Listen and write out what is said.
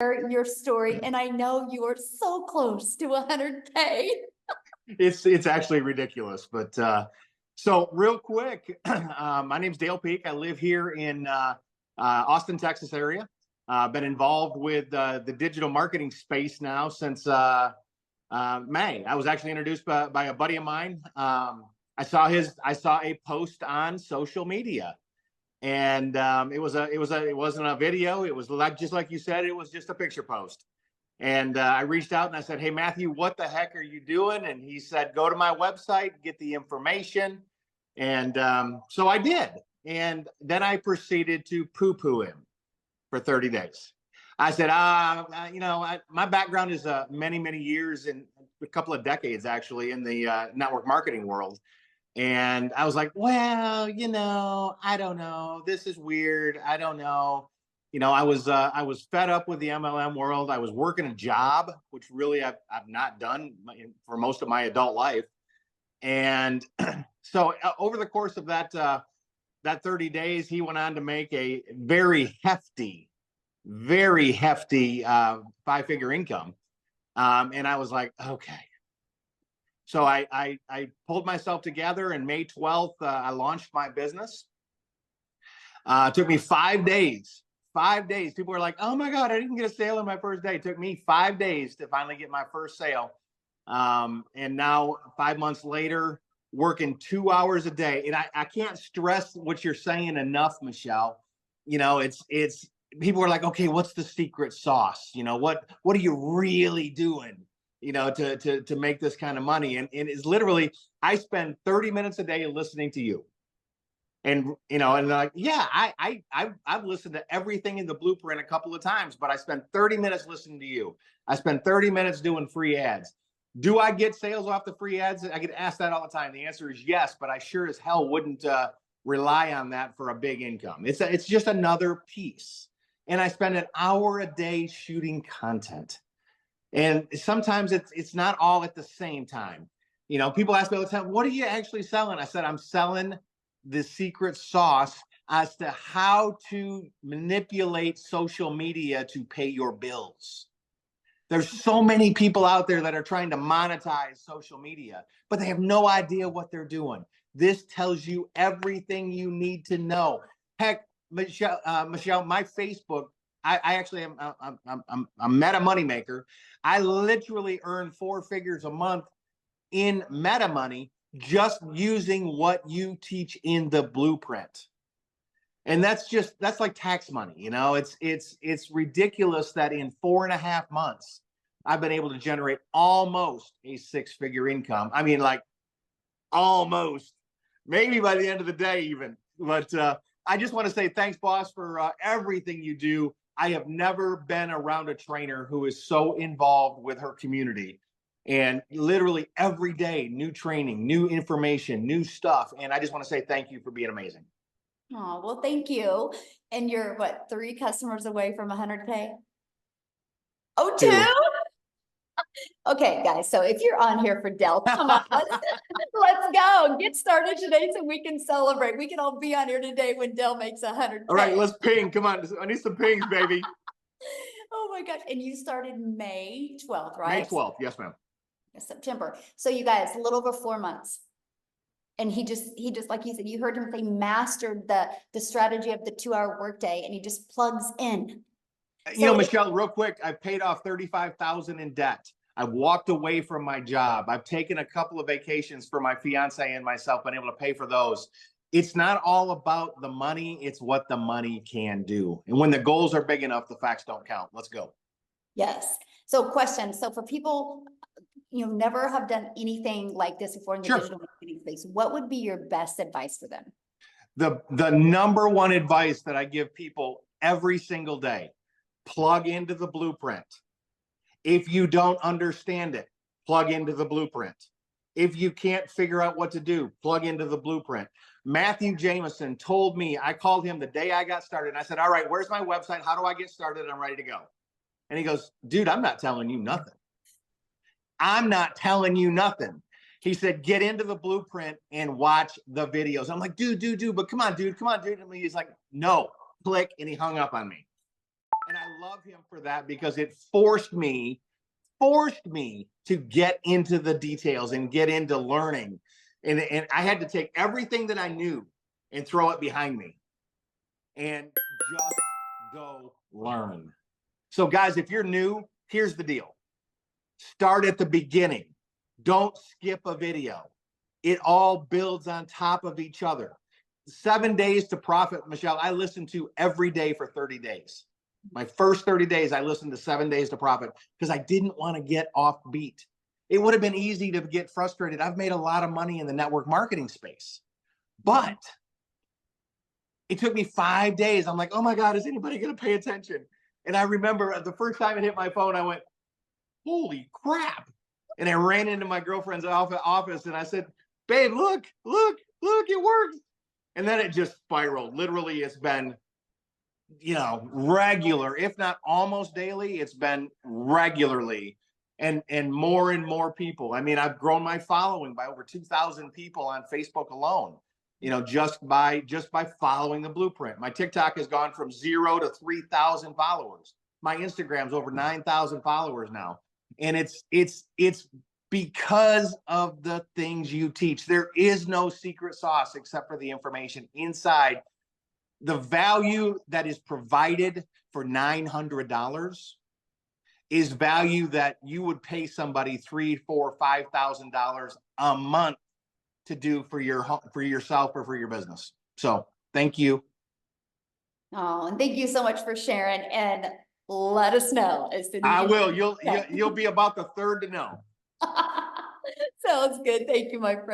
your story, and I know you are so close to 100K. It's actually ridiculous, but so real quick, my name's Dale Peak. I live here in Austin, Texas area. Been involved with the digital marketing space now since May. I was actually introduced by a buddy of mine. I saw a post on social media, and it wasn't a video. It was just like you said. It was just a picture post. And I reached out and I said, "Hey, Matthew, what the heck are you doing?" And he said, "Go to my website, get the information." And so I did. And then I proceeded to poo-poo him for 30 days. I said, my background is many, many years and a couple of decades, actually, in the network marketing world. And I was like, well, I don't know. This is weird. I don't know. I was fed up with the MLM world. I was working a job, which really I've not done for most of my adult life. And so over the course of that 30 days, he went on to make a very hefty 5-figure income. And I was like, okay. So I pulled myself together, and May 12th, I launched my business. It took me 5 days. 5 days. People were like, "Oh my God, I didn't get a sale on my first day." It took me 5 days to finally get my first sale. And now 5 months later, working 2 hours a day. And I can't stress what you're saying enough, Michelle. It's people are like, "Okay, what's the secret sauce? What are you really doing, to make this kind of money?" And it's literally, I spend 30 minutes a day listening to you. And and they're like, "Yeah, I've listened to everything in the blueprint a couple of times, but I spent 30 minutes listening to you. I spent 30 minutes doing free ads. Do I get sales off the free ads?" I get asked that all the time. The answer is yes, but I sure as hell wouldn't rely on that for a big income. It's just another piece. And I spend an hour a day shooting content. And sometimes it's not all at the same time. People ask me all the time, "What are you actually selling?" I said, "I'm selling the secret sauce as to how to manipulate social media to pay your bills." There's so many people out there that are trying to monetize social media, but they have no idea what they're doing. This tells you everything you need to know. Heck, Michelle, my Facebook, I actually am a Meta moneymaker. I literally earn 4 figures a month in Meta money just using what you teach in the blueprint. And that's like tax money. It's ridiculous that in 4.5 months, I've been able to generate almost a 6-figure income. I mean, like almost, maybe by the end of the day even. But I just want to say thanks, boss, for everything you do. I have never been around a trainer who is so involved with her community. And literally every day, new training, new information, new stuff. And I just want to say thank you for being amazing. Oh, well, thank you. And you're 3 customers away from 100K? Oh, 2? Okay, guys. So if you're on here for Dell, come on, let's go. Get started today so we can celebrate. We can all be on here today when Dell makes 100K. All right, let's ping. Come on. I need some pings, baby. Oh my gosh. And you started May 12th, right? May 12th. Yes, ma'am. September. So you guys, a little over 4 months. And he just, like you said, you heard him say, mastered the strategy of the 2-hour workday, and he just plugs in. Michelle, real quick, I've paid off $35,000 in debt. I've walked away from my job. I've taken a couple of vacations for my fiance and myself, been able to pay for those. It's not all about the money. It's what the money can do. And when the goals are big enough, the facts don't count. Let's go. Yes. So question. So for people, never have done anything like this before in the digital marketing space, what would be your best advice for them? The number one advice that I give people every single day: plug into the blueprint. If you don't understand it, plug into the blueprint. If you can't figure out what to do, plug into the blueprint. Matthew Jameson told me, I called him the day I got started, and I said, "All right, where's my website? How do I get started? I'm ready to go." And he goes, "Dude, I'm not telling you nothing. I'm not telling you nothing." He said, "Get into the blueprint and watch the videos." I'm like, dude, but come on, dude. And he's like, "No, click." And he hung up on me. And I love him for that because it forced me to get into the details and get into learning. And I had to take everything that I knew and throw it behind me and just go learn. So guys, if you're new, here's the deal. Start at the beginning. Don't skip a video. It all builds on top of each other. 7 days to profit, Michelle, I listened to every day for 30 days. My first 30 days, I listened to 7 days to profit because I didn't want to get off beat. It would have been easy to get frustrated. I've made a lot of money in the network marketing space, but it took me 5 days. I'm like, oh my God, is anybody going to pay attention? And I remember the first time it hit my phone, I went, holy crap. And I ran into my girlfriend's office and I said, babe, look, it worked. And then it just spiraled. Literally, it's been, regular, if not almost daily, it's been regularly and more people. I mean, I've grown my following by over 2,000 people on Facebook alone, just by following the blueprint. My TikTok has gone from 0 to 3,000 followers. My Instagram's over 9,000 followers now. And it's because of the things you teach. There is no secret sauce except for the information inside. The value that is provided for $900 is value that you would pay somebody $3,000, $4,000, $5,000 a month to do for yourself or for your business. So thank you. Oh, and thank you so much for sharing, and let us know as soon as I you will. do. You'll be about the third to know. Sounds good. Thank you, my friend.